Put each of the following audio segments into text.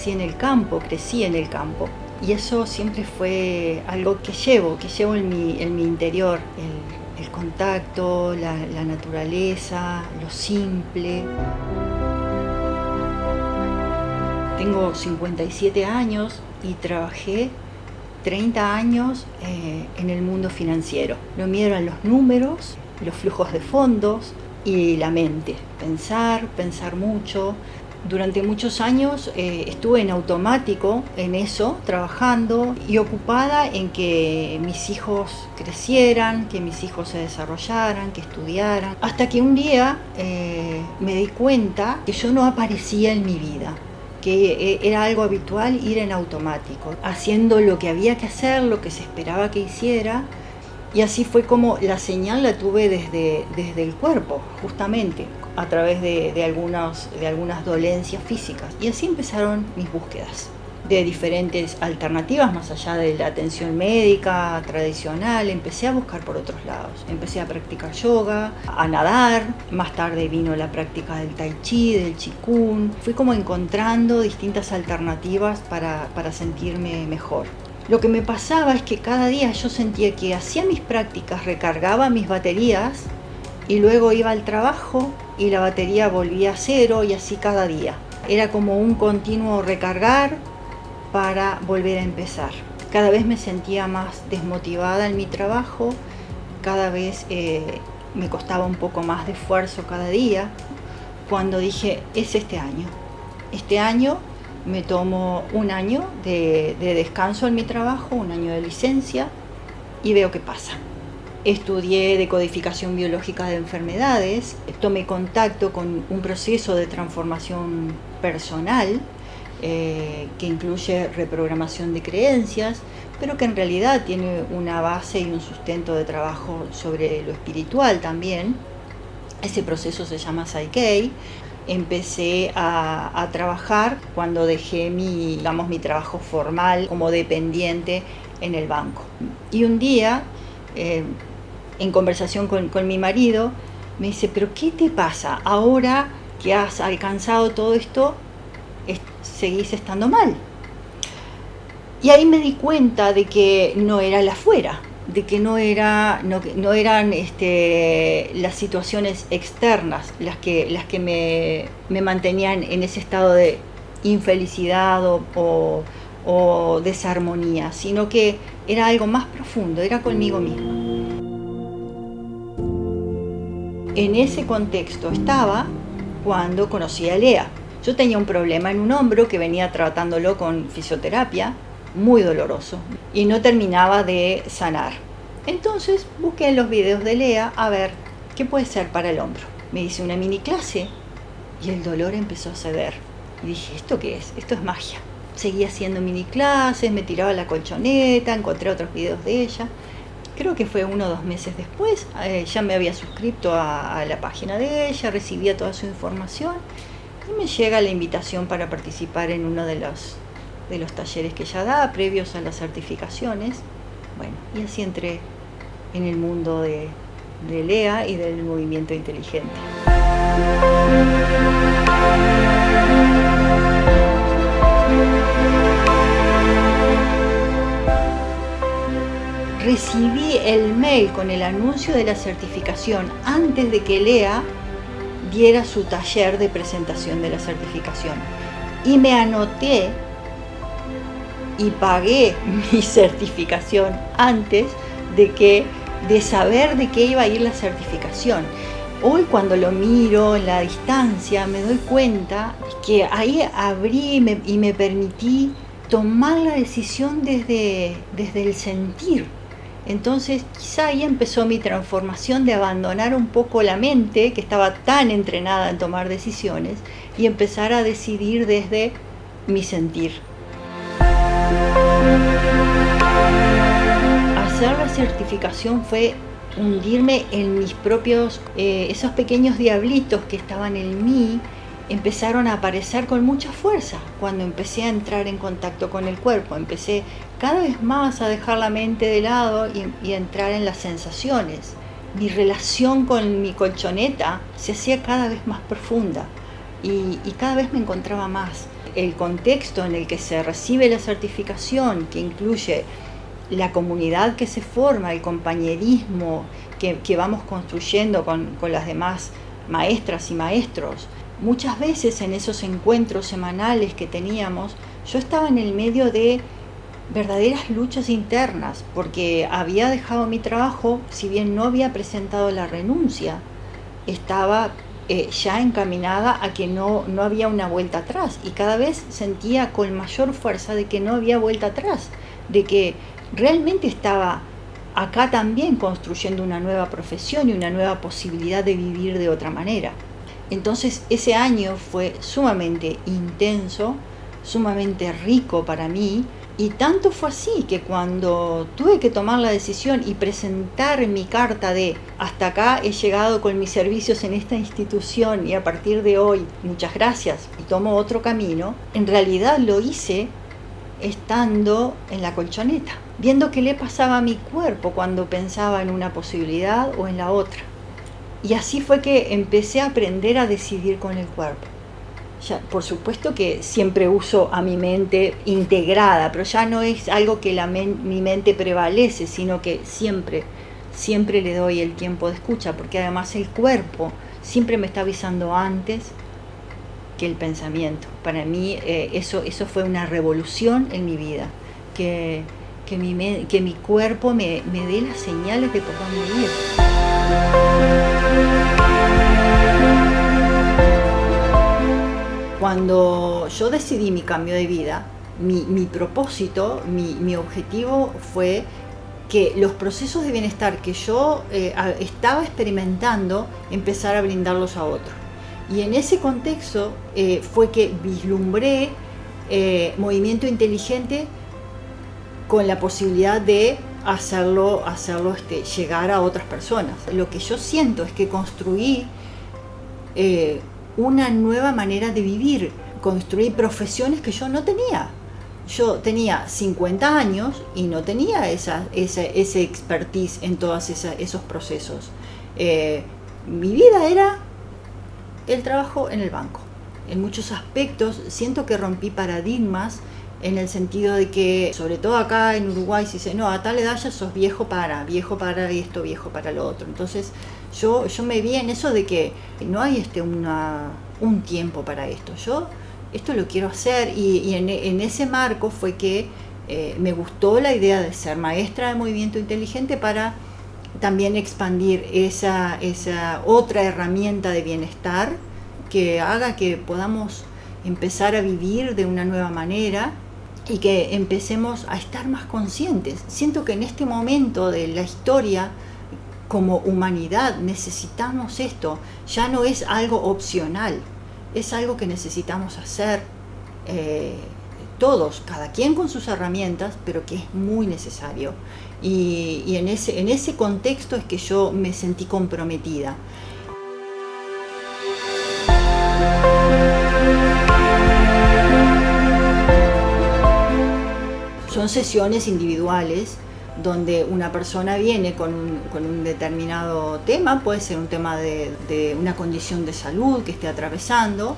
nací en el campo, crecí en el campo. Y eso siempre fue algo que llevo en mi interior, el contacto, la naturaleza, lo simple. Tengo 57 años y trabajé 30 años en el mundo financiero. Lo mío eran los números, los flujos de fondos y la mente. Pensar mucho. Durante muchos años estuve en automático en eso, trabajando y ocupada en que mis hijos crecieran, que mis hijos se desarrollaran, que estudiaran. Hasta que un día me di cuenta que yo no aparecía en mi vida, que era algo habitual ir en automático, haciendo lo que había que hacer, lo que se esperaba que hiciera. Y así fue como la señal la tuve desde el cuerpo, justamente, a través de algunas dolencias físicas. Y así empezaron mis búsquedas de diferentes alternativas, más allá de la atención médica tradicional. Empecé a buscar por otros lados. Empecé a practicar yoga, a nadar. Más tarde vino la práctica del tai chi, del qigong. Fui como encontrando distintas alternativas para sentirme mejor. Lo que me pasaba es que cada día yo sentía que hacía mis prácticas, recargaba mis baterías y luego iba al trabajo y la batería volvía a cero, y así cada día. Era como un continuo recargar para volver a empezar. Cada vez me sentía más desmotivada en mi trabajo, cada vez me costaba un poco más de esfuerzo cada día, cuando dije, es este año. Este año me tomo un año de descanso en mi trabajo, un año de licencia, y veo qué pasa. Estudié decodificación biológica de enfermedades, tomé contacto con un proceso de transformación personal que incluye reprogramación de creencias, pero que en realidad tiene una base y un sustento de trabajo sobre lo espiritual también. Ese proceso se llama Psyche. Empecé a trabajar cuando dejé mi trabajo formal como dependiente en el banco. Y un día, en conversación con mi marido, me dice, ¿pero qué te pasa? Ahora que has alcanzado todo esto, seguís estando mal. Y ahí me di cuenta de que no era el afuera, de que no eran las situaciones externas las que me mantenían en ese estado de infelicidad o desarmonía, sino que era algo más profundo, era conmigo misma. En ese contexto estaba cuando conocí a Lea. Yo tenía un problema en un hombro que venía tratándolo con fisioterapia, muy doloroso, y no terminaba de sanar. Entonces busqué en los videos de Lea a ver qué puede ser para el hombro. Me hice una mini clase y el dolor empezó a ceder. Y dije, ¿esto qué es? Esto es magia. Seguí haciendo mini clases, me tiraba la colchoneta, encontré otros videos de ella. Creo que fue 1 o 2 meses después, ya me había suscrito a la página de ella, recibía toda su información y me llega la invitación para participar en uno de los talleres que ella da, previos a las certificaciones. Bueno, y así entré en el mundo de Lea y del movimiento inteligente. Recibí el mail con el anuncio de la certificación antes de que Lea diera su taller de presentación de la certificación. Y me anoté y pagué mi certificación antes de saber de qué iba a ir la certificación. Hoy cuando lo miro en la distancia me doy cuenta que ahí abrí y me permití tomar la decisión desde el sentir. Entonces quizá ahí empezó mi transformación de abandonar un poco la mente, que estaba tan entrenada en tomar decisiones, y empezar a decidir desde mi sentir. Hacer la certificación fue hundirme en mis propios, esos pequeños diablitos que estaban en mí, empezaron a aparecer con mucha fuerza cuando empecé a entrar en contacto con el cuerpo. Empecé cada vez más a dejar la mente de lado y a entrar en las sensaciones. Mi relación con mi colchoneta se hacía cada vez más profunda. y cada vez me encontraba más. El contexto en el que se recibe la certificación, que incluye la comunidad que se forma, el compañerismo que vamos construyendo con las demás maestras y maestros. Muchas veces en esos encuentros semanales que teníamos, yo estaba en el medio de verdaderas luchas internas, porque había dejado mi trabajo, si bien no había presentado la renuncia, estaba ya encaminada a que no había una vuelta atrás, y cada vez sentía con mayor fuerza de que no había vuelta atrás, de que realmente estaba acá también construyendo una nueva profesión y una nueva posibilidad de vivir de otra manera. Entonces ese año fue sumamente intenso, sumamente rico para mí, y tanto fue así que cuando tuve que tomar la decisión y presentar mi carta de hasta acá he llegado con mis servicios en esta institución y a partir de hoy muchas gracias y tomo otro camino, en realidad lo hice estando en la colchoneta, viendo qué le pasaba a mi cuerpo cuando pensaba en una posibilidad o en la otra. Y así fue que empecé a aprender a decidir con el cuerpo. Ya, por supuesto que siempre uso a mi mente integrada, pero ya no es algo que mi mente prevalece, sino que siempre le doy el tiempo de escucha, porque además el cuerpo siempre me está avisando antes que el pensamiento. Para mí eso fue una revolución en mi vida, que mi cuerpo me dé las señales de por dónde ir. Cuando yo decidí mi cambio de vida, mi propósito, mi objetivo fue que los procesos de bienestar que yo estaba experimentando, empezar a brindarlos a otros. Y en ese contexto fue que vislumbré movimiento inteligente con la posibilidad de hacerlo llegar a otras personas. Lo que yo siento es que construí una nueva manera de vivir, construí profesiones que yo no tenía. Yo tenía 50 años y no tenía ese expertise en todos esos procesos. Mi vida era el trabajo en el banco. En muchos aspectos siento que rompí paradigmas, en el sentido de que, sobre todo acá en Uruguay, se dice, no, a tal edad ya sos viejo para esto, viejo para lo otro. Entonces yo me vi en eso de que no hay un tiempo para esto. Yo esto lo quiero hacer, y en ese marco fue que me gustó la idea de ser maestra de movimiento inteligente para también expandir esa otra herramienta de bienestar que haga que podamos empezar a vivir de una nueva manera y que empecemos a estar más conscientes. Siento que en este momento de la historia, como humanidad, necesitamos esto. Ya no es algo opcional, es algo que necesitamos hacer todos, cada quien con sus herramientas, pero que es muy necesario. Y en ese contexto es que yo me sentí comprometida. Son sesiones individuales donde una persona viene con un determinado tema, puede ser un tema de una condición de salud que esté atravesando,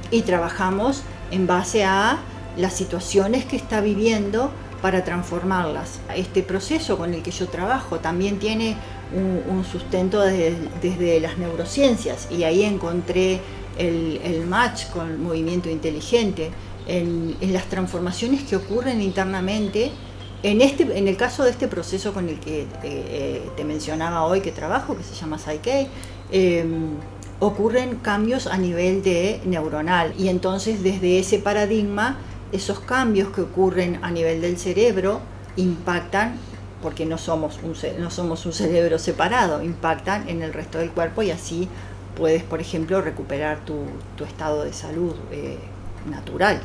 y trabajamos en base a las situaciones que está viviendo para transformarlas. Este proceso con el que yo trabajo también tiene un sustento desde las neurociencias, y ahí encontré el match con el movimiento inteligente en las transformaciones que ocurren internamente. En el caso de este proceso con el que te mencionaba hoy que trabajo, que se llama Psyche, ocurren cambios a nivel neuronal, y entonces desde ese paradigma, esos cambios que ocurren a nivel del cerebro impactan, porque no somos un cerebro separado, impactan en el resto del cuerpo, y así puedes, por ejemplo, recuperar tu estado de salud natural.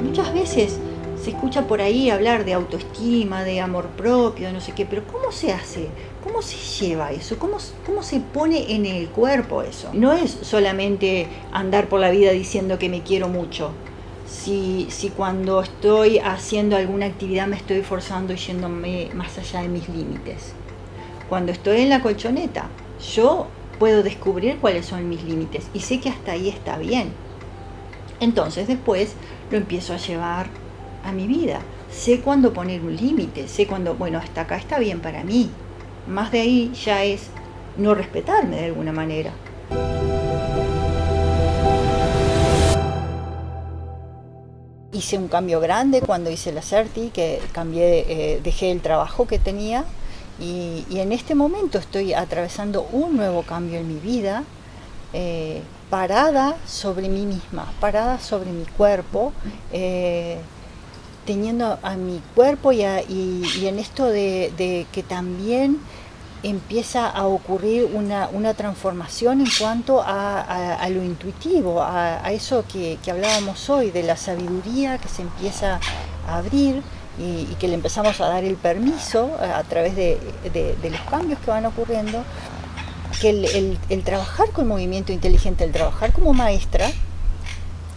Muchas veces se escucha por ahí hablar de autoestima, de amor propio, de no sé qué, pero ¿cómo se hace? ¿Cómo se lleva eso? ¿Cómo se pone en el cuerpo eso? No es solamente andar por la vida diciendo que me quiero mucho, si cuando estoy haciendo alguna actividad me estoy forzando y yéndome más allá de mis límites. Cuando estoy en la colchoneta, yo puedo descubrir cuáles son mis límites y sé que hasta ahí está bien. Entonces después lo empiezo a llevar a mi vida. Sé cuándo poner un límite, sé cuándo, bueno, hasta acá está bien para mí. Más de ahí ya es no respetarme de alguna manera. Hice un cambio grande cuando hice la CERTI, que dejé el trabajo que tenía y en este momento estoy atravesando un nuevo cambio en mi vida, parada sobre mí misma, parada sobre mi cuerpo, teniendo a mi cuerpo y en esto de que también empieza a ocurrir una transformación en cuanto a lo intuitivo, a eso que hablábamos hoy, de la sabiduría que se empieza a abrir y que le empezamos a dar el permiso a través de los cambios que van ocurriendo, que el trabajar con movimiento inteligente, el trabajar como maestra,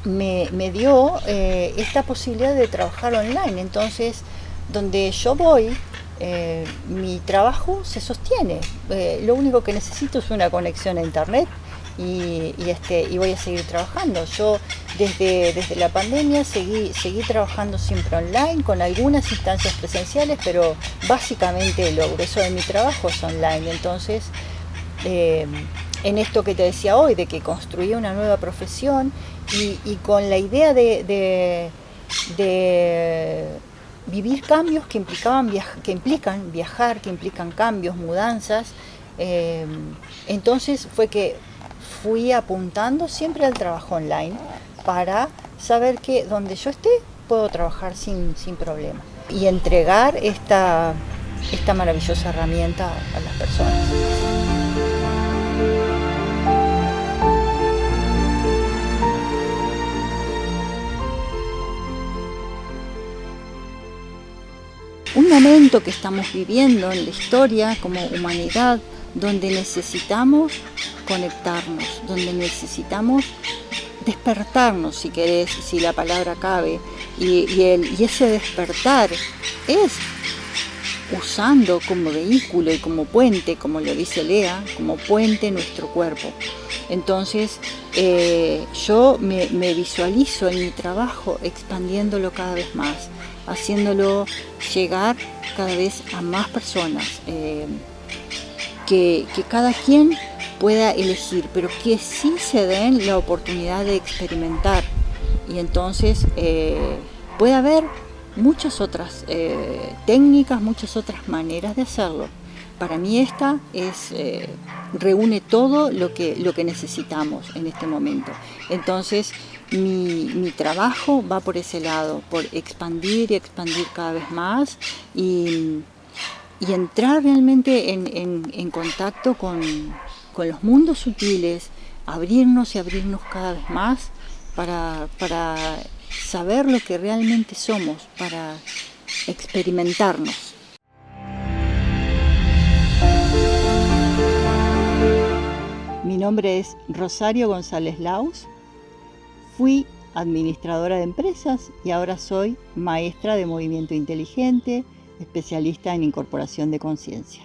me dio esta posibilidad de trabajar online. Entonces, donde yo voy, mi trabajo se sostiene. Lo único que necesito es una conexión a internet y voy a seguir trabajando. Yo desde la pandemia seguí trabajando siempre online, con algunas instancias presenciales, pero básicamente el grueso de mi trabajo es online. Entonces, en esto que te decía hoy, de que construí una nueva profesión y con la idea de vivir cambios que implican viajar, que implican cambios, mudanzas, entonces fue que fui apuntando siempre al trabajo online para saber que donde yo esté puedo trabajar sin problema y entregar esta maravillosa herramienta a las personas. Un momento que estamos viviendo en la historia como humanidad, donde necesitamos conectarnos, donde necesitamos despertarnos, si querés, si la palabra cabe, y ese despertar es usando como vehículo y como puente, como lo dice Lea, como puente nuestro cuerpo. Entonces yo me visualizo en mi trabajo expandiéndolo cada vez más, haciéndolo llegar cada vez a más personas, que cada quien pueda elegir, pero que sí se den la oportunidad de experimentar. Y entonces puede haber muchas otras técnicas, muchas otras maneras de hacerlo. Para mí esta reúne todo lo que necesitamos en este momento. Entonces mi trabajo va por ese lado, por expandir y expandir cada vez más y entrar realmente en contacto con los mundos sutiles, abrirnos y abrirnos cada vez más para saber lo que realmente somos, para experimentarnos. Mi nombre es Rosario González Laus, fui administradora de empresas y ahora soy maestra de movimiento inteligente, especialista en incorporación de conciencia.